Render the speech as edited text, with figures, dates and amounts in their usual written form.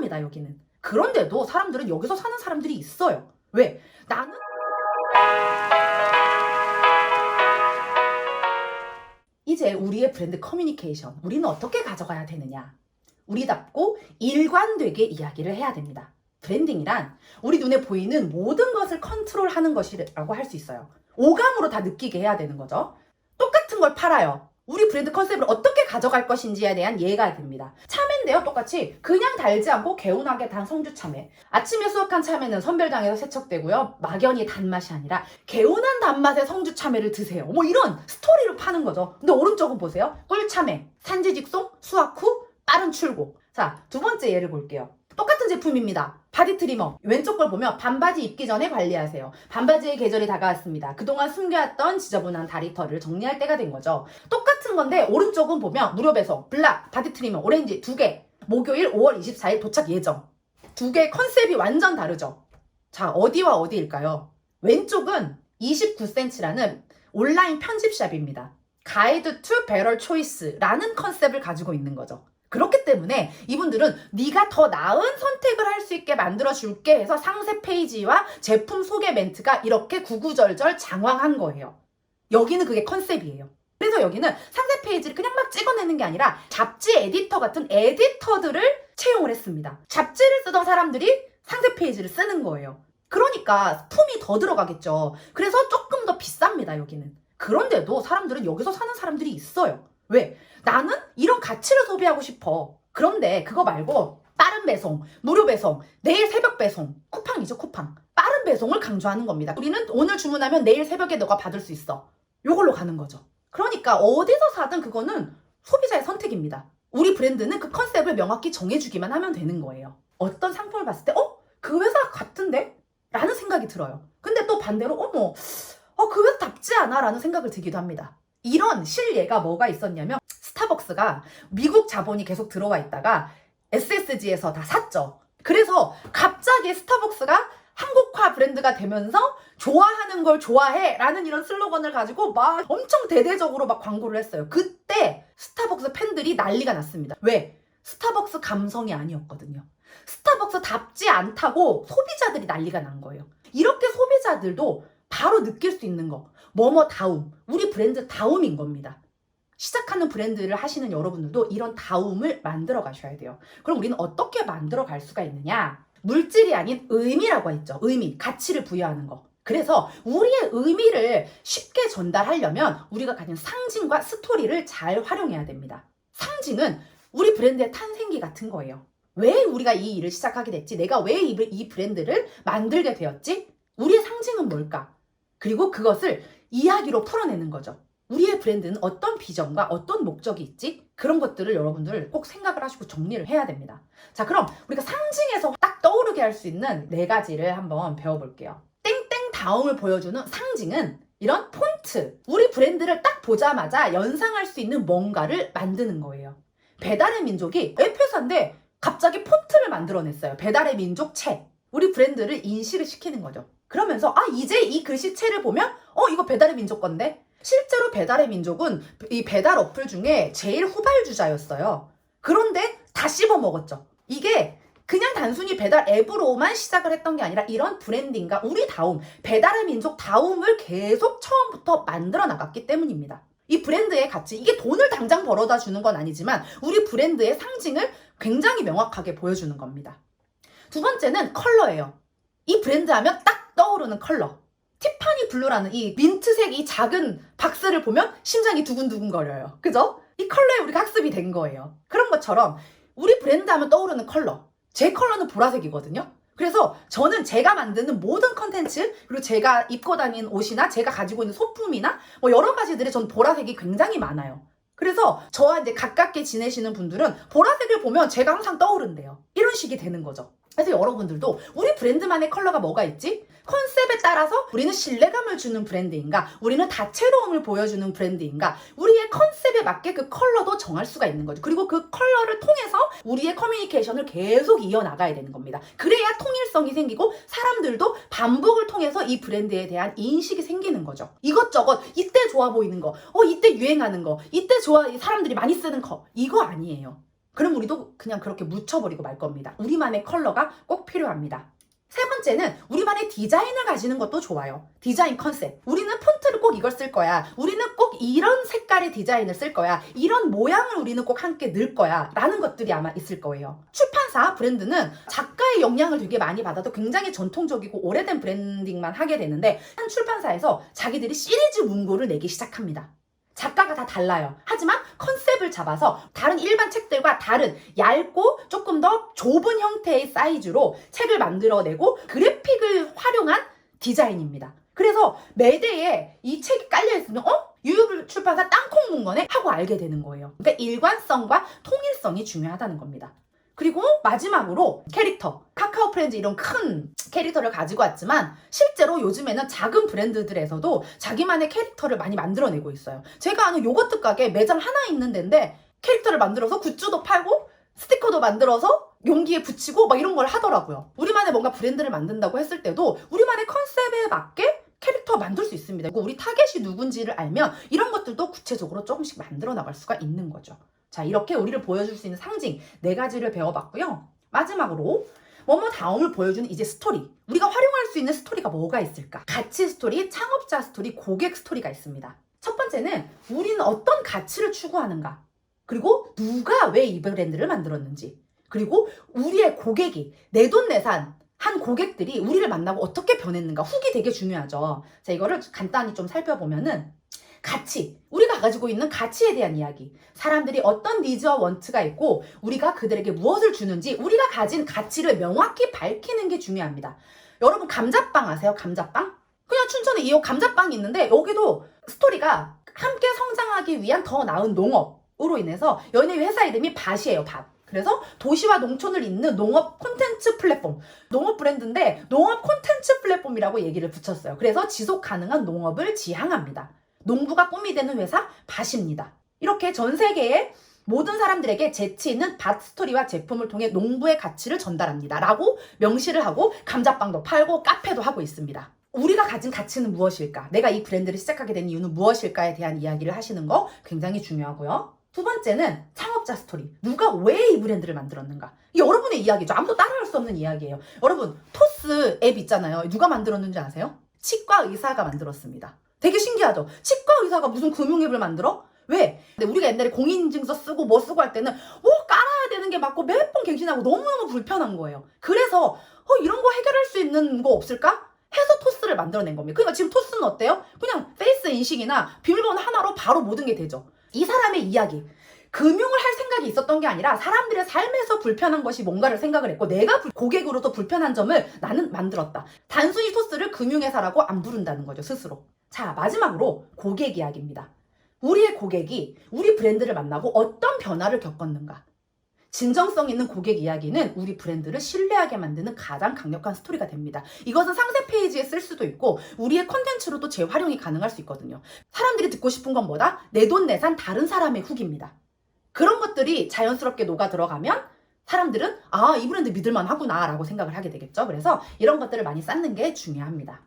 비쌉니다, 여기는. 그런데도 사람들은 여기서 사는 사람들이 있어요. 왜? 나는 이제 우리의 브랜드 커뮤니케이션, 우리는 어떻게 가져가야 되느냐? 우리답고 일관되게 이야기를 해야 됩니다. 브랜딩이란 우리 눈에 보이는 모든 것을 컨트롤하는 것이라고 할 수 있어요. 오감으로 다 느끼게 해야 되는 거죠. 똑같은 걸 팔아요. 우리 브랜드 컨셉을 어떻게 가져갈 것인지에 대한 이해가 됩니다. 참외인데요, 똑같이 그냥 달지 않고 개운하게 단 성주 참외. 아침에 수확한 참외는 선별장에서 세척되고요, 막연히 단맛이 아니라 개운한 단맛의 성주 참외를 드세요. 뭐 이런 스토리를 파는 거죠. 근데 오른쪽은 보세요. 꿀참외, 산지 직송, 수확 후 빠른 출고. 자, 두 번째 예를 볼게요. 똑같은 제품입니다. 바디 트리머. 왼쪽 걸 보면 반바지 입기 전에 관리하세요. 반바지의 계절이 다가왔습니다. 그동안 숨겨왔던 지저분한 다리털을 정리할 때가 된 거죠. 똑같은 건데 오른쪽은 보면 무료 배송, 블락, 바디 트리머, 오렌지 2개. 목요일 5월 24일 도착 예정. 두 개 컨셉이 완전 다르죠. 자, 어디와 어디일까요? 왼쪽은 29cm라는 온라인 편집샵입니다. 가이드 투 베럴 초이스라는 컨셉을 가지고 있는 거죠. 그렇기 때문에 이분들은 네가 더 나은 선택을 할 수 있게 만들어줄게 해서 상세 페이지와 제품 소개 멘트가 이렇게 구구절절 장황한 거예요. 여기는 그게 컨셉이에요. 그래서 여기는 상세 페이지를 그냥 막 찍어내는 게 아니라 잡지 에디터 같은 에디터들을 채용을 했습니다. 잡지를 쓰던 사람들이 상세 페이지를 쓰는 거예요. 그러니까 품이 더 들어가겠죠. 그래서 조금 더 비쌉니다, 여기는. 그런데도 사람들은 여기서 사는 사람들이 있어요. 왜? 나는 이런 가치를 소비하고 싶어. 그런데 그거 말고 빠른 배송, 무료 배송, 내일 새벽 배송, 쿠팡이죠, 쿠팡. 빠른 배송을 강조하는 겁니다. 우리는 오늘 주문하면 내일 새벽에 너가 받을 수 있어. 요걸로 가는 거죠. 그러니까 어디서 사든 그거는 소비자의 선택입니다. 우리 브랜드는 그 컨셉을 명확히 정해주기만 하면 되는 거예요. 어떤 상품을 봤을 때 그 회사 같은데? 라는 생각이 들어요. 근데 또 반대로 그 회사답지 않아? 라는 생각을 들기도 합니다. 이런 실예가 뭐가 있었냐면 스타벅스가 미국 자본이 계속 들어와 있다가 SSG에서 다 샀죠. 그래서 갑자기 스타벅스가 한국화 브랜드가 되면서 좋아하는 걸 좋아해 라는 이런 슬로건을 가지고 막 엄청 대대적으로 막 광고를 했어요. 그때 스타벅스 팬들이 난리가 났습니다. 왜? 스타벅스 감성이 아니었거든요. 스타벅스답지 않다고 소비자들이 난리가 난 거예요. 이렇게 소비자들도 바로 느낄 수 있는 거, 뭐뭐 다움, 우리 브랜드 다움인 겁니다. 시작하는 브랜드를 하시는 여러분들도 이런 다움을 만들어 가셔야 돼요. 그럼 우리는 어떻게 만들어 갈 수가 있느냐? 물질이 아닌 의미라고 했죠. 의미, 가치를 부여하는 거. 그래서 우리의 의미를 쉽게 전달하려면 우리가 가진 상징과 스토리를 잘 활용해야 됩니다. 상징은 우리 브랜드의 탄생기 같은 거예요. 왜 우리가 이 일을 시작하게 됐지? 내가 왜 이 브랜드를 만들게 되었지? 우리의 상징은 뭘까? 그리고 그것을 이야기로 풀어내는 거죠. 우리의 브랜드는 어떤 비전과 어떤 목적이 있지? 그런 것들을 여러분들 꼭 생각을 하시고 정리를 해야 됩니다. 자, 그럼 우리가 상징에서 딱 떠오르게 할 수 있는 4가지를 한번 배워볼게요. 땡땡 다움을 보여주는 상징은 이런 폰트, 우리 브랜드를 딱 보자마자 연상할 수 있는 뭔가를 만드는 거예요. 배달의 민족이 웹회사인데 갑자기 폰트를 만들어냈어요. 배달의 민족 채. 우리 브랜드를 인식을 시키는 거죠. 그러면서 이제 이 글씨체를 보면 이거 배달의 민족 건데? 실제로 배달의 민족은 이 배달 어플 중에 제일 후발주자였어요. 그런데 다 씹어먹었죠. 이게 그냥 단순히 배달 앱으로만 시작을 했던 게 아니라 이런 브랜딩과 우리 다움, 배달의 민족 다움을 계속 처음부터 만들어 나갔기 때문입니다. 이 브랜드의 가치, 이게 돈을 당장 벌어다 주는 건 아니지만 우리 브랜드의 상징을 굉장히 명확하게 보여주는 겁니다. 두 번째는 컬러예요. 이 브랜드 하면 딱 떠오르는 컬러. 티파니 블루라는 이 민트색 이 작은 박스를 보면 심장이 두근두근 거려요. 그죠? 이 컬러에 우리가 학습이 된 거예요. 그런 것처럼 우리 브랜드 하면 떠오르는 컬러. 제 컬러는 보라색이거든요. 그래서 저는 제가 만드는 모든 컨텐츠, 그리고 제가 입고 다니는 옷이나 제가 가지고 있는 소품이나 뭐 여러 가지들이 전 보라색이 굉장히 많아요. 그래서 저와 이제 가깝게 지내시는 분들은 보라색을 보면 제가 항상 떠오른대요. 이런 식이 되는 거죠. 그래서 여러분들도 우리 브랜드만의 컬러가 뭐가 있지? 컨셉에 따라서 우리는 신뢰감을 주는 브랜드인가? 우리는 다채로움을 보여주는 브랜드인가? 우리의 컨셉에 맞게 그 컬러도 정할 수가 있는 거죠. 그리고 그 컬러를 통해서 우리의 커뮤니케이션을 계속 이어나가야 되는 겁니다. 그래야 통일성이 생기고 사람들도 반복을 통해서 이 브랜드에 대한 인식이 생기는 거죠. 이것저것 이때 좋아 보이는 거, 이때 유행하는 거, 이때 사람들이 많이 쓰는 거, 이거 아니에요. 그럼 우리도 그냥 그렇게 묻혀버리고 말 겁니다. 우리만의 컬러가 꼭 필요합니다. 세 번째는 우리만의 디자인을 가지는 것도 좋아요. 디자인 컨셉. 우리는 폰트를 꼭 이걸 쓸 거야. 우리는 꼭 이런 색깔의 디자인을 쓸 거야. 이런 모양을 우리는 꼭 함께 넣을 거야. 라는 것들이 아마 있을 거예요. 출판사, 브랜드는 작가의 영향을 되게 많이 받아도 굉장히 전통적이고 오래된 브랜딩만 하게 되는데 한 출판사에서 자기들이 시리즈 문고를 내기 시작합니다. 작가가 다 달라요. 하지만 컨셉을 잡아서 다른 일반 책들과 다른 얇고 조금 더 좁은 형태의 사이즈로 책을 만들어내고 그래픽을 활용한 디자인입니다. 그래서 매대에 이 책이 깔려있으면 유유 출판사 땅콩 문건에 하고 알게 되는 거예요. 그러니까 일관성과 통일성이 중요하다는 겁니다. 그리고 마지막으로 캐릭터. 카카오 프렌즈 이런 큰 캐릭터를 가지고 왔지만 실제로 요즘에는 작은 브랜드들에서도 자기만의 캐릭터를 많이 만들어내고 있어요. 제가 아는 요거트 가게 매장 하나 있는 데인데 캐릭터를 만들어서 굿즈도 팔고 스티커도 만들어서 용기에 붙이고 막 이런 걸 하더라고요. 우리만의 뭔가 브랜드를 만든다고 했을 때도 우리만의 컨셉에 맞게 캐릭터 만들 수 있습니다. 우리 타겟이 누군지를 알면 이런 것들도 구체적으로 조금씩 만들어 나갈 수가 있는 거죠. 자, 이렇게 우리를 보여줄 수 있는 상징 4가지를 배워봤고요. 마지막으로 다음을 보여주는 이제 스토리. 우리가 활용할 수 있는 스토리가 뭐가 있을까? 가치 스토리, 창업자 스토리, 고객 스토리가 있습니다. 첫 번째는 우리는 어떤 가치를 추구하는가? 그리고 누가 왜 이 브랜드를 만들었는지. 그리고 우리의 고객이 내돈내산 한 고객들이 우리를 만나고 어떻게 변했는가. 훅이 되게 중요하죠. 자, 이거를 간단히 좀 살펴보면은 가치, 우리가 가지고 있는 가치에 대한 이야기, 사람들이 어떤 니즈와 원트가 있고 우리가 그들에게 무엇을 주는지 우리가 가진 가치를 명확히 밝히는 게 중요합니다. 여러분 감자빵 아세요? 감자빵? 그냥 춘천에 이 감자빵이 있는데 여기도 스토리가 함께 성장하기 위한 더 나은 농업으로 인해서 여기 회사 이름이 밭이에요. 밭. 그래서 도시와 농촌을 잇는 농업 콘텐츠 플랫폼, 농업 브랜드인데 농업 콘텐츠 플랫폼이라고 얘기를 붙였어요. 그래서 지속 가능한 농업을 지향합니다. 농부가 꿈이 되는 회사 밭입니다. 이렇게 전 세계의 모든 사람들에게 재치 있는 밭 스토리와 제품을 통해 농부의 가치를 전달합니다. 라고 명시를 하고 감자빵도 팔고 카페도 하고 있습니다. 우리가 가진 가치는 무엇일까? 내가 이 브랜드를 시작하게 된 이유는 무엇일까에 대한 이야기를 하시는 거 굉장히 중요하고요. 두 번째는 창업자 스토리. 누가 왜 이 브랜드를 만들었는가? 이게 여러분의 이야기죠. 아무도 따라할 수 없는 이야기예요. 여러분 토스 앱 있잖아요. 누가 만들었는지 아세요? 치과 의사가 만들었습니다. 되게 신기하죠? 치과 의사가 무슨 금융앱을 만들어? 왜? 근데 우리가 옛날에 공인인증서 쓰고 뭐 쓰고 할 때는 깔아야 되는 게 맞고 몇 번 갱신하고 너무너무 불편한 거예요. 그래서 이런 거 해결할 수 있는 거 없을까? 해서 토스를 만들어낸 겁니다. 그러니까 지금 토스는 어때요? 그냥 페이스 인식이나 비밀번호 하나로 바로 모든 게 되죠. 이 사람의 이야기. 금융을 할 생각이 있었던 게 아니라 사람들의 삶에서 불편한 것이 뭔가를 생각을 했고 내가 고객으로서 불편한 점을 나는 만들었다. 단순히 토스를 금융회사라고 안 부른다는 거죠, 스스로. 자, 마지막으로 고객 이야기입니다. 우리의 고객이 우리 브랜드를 만나고 어떤 변화를 겪었는가? 진정성 있는 고객 이야기는 우리 브랜드를 신뢰하게 만드는 가장 강력한 스토리가 됩니다. 이것은 상세 페이지에 쓸 수도 있고 우리의 콘텐츠로도 재활용이 가능할 수 있거든요. 사람들이 듣고 싶은 건 뭐다? 내돈내산 다른 사람의 훅입니다. 그런 것들이 자연스럽게 녹아 들어가면 사람들은 이 브랜드 믿을만 하구나 라고 생각을 하게 되겠죠. 그래서 이런 것들을 많이 쌓는 게 중요합니다.